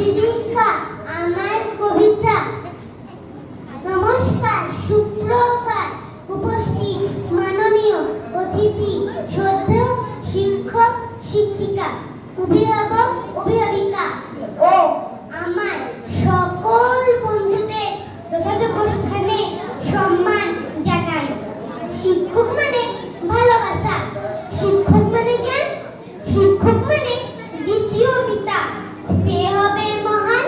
দিদিকা আমার কবিতা। নমস্কার, সুপ্রভাত উপস্থিত মাননীয় অতিথি, শ্রদ্ধেয় শিক্ষক শিক্ষিকা, অভিভাবক অভিভাবিকা ও আমার সকল বন্ধুদের যথাযোগ্য স্থানে সম্মান জানাই। শিক্ষক মানে ভালোবাসা, শিক্ষক মানে জ্ঞান, শিক্ষক মানে দ্বিতীয় পিতা, সে হবে মহান।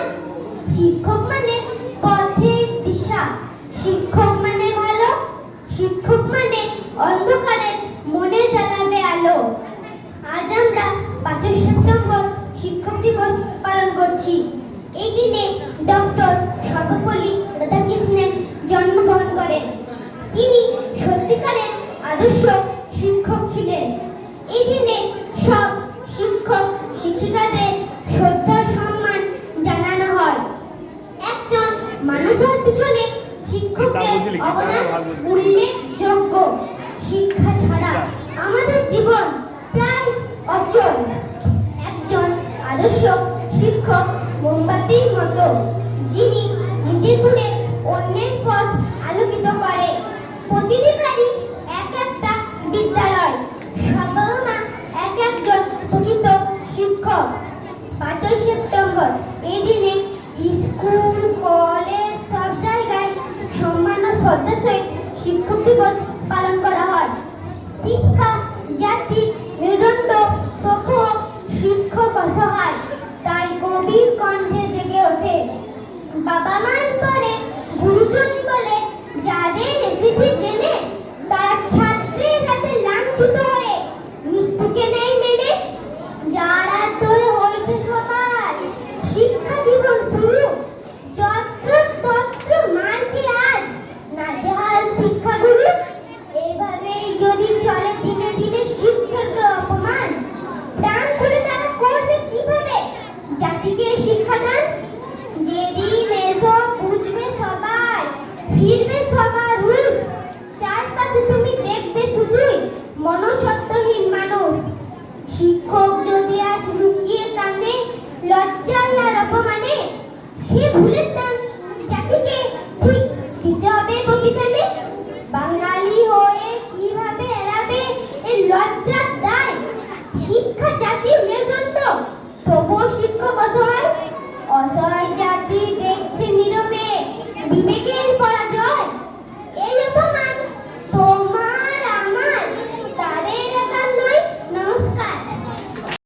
শিক্ষক মানে পথের দিশা, শিক্ষক মানে ভালো, শিক্ষক মানে অন্ধকারের মনে জ্বালাবে আলো। আজ আমরা 5 সেপ্টেম্বর শিক্ষক দিবস পালন করছি। এই দিনে ডক্টর সর্বপল্লী রাধাকৃষ্ণন জন্মগ্রহণ করেন। তিনি সত্যিকারের আদর্শ শিক্ষক ছিলেন। এই দিনে সব শিক্ষক শিক্ষিকাদের শ্রদ্ধা সম্মান জানানো হয়। একজন মানুষের পিছনে শিক্ষকের অবদান উল্লেখযোগ্য। শিক্ষা ছাড়া আমাদের জীবন প্রায় অচল। একজন আদর্শ শিক্ষক মোমবাতির মতো, যিনি নিজের গুণে অন্যের পথ আলোকিত করে। প্রতিটি বাড়ি এক একটা বিদ্যালয়, সব বাবা মা এক একজন প্রকৃত শিক্ষক। 5 সেপ্টেম্বর এই দিনে স্কুল কলেজ সব জায়গায় সম্মান ও শ্রদ্ধার সহিত শিক্ষক দিবস পালন করা হয়। শিক্ষা জাতির মেরুদণ্ড, তবুও শিক্ষক অসহায়, তাই গভীর কণ্ঠে জেগে ওঠে। বাবা মা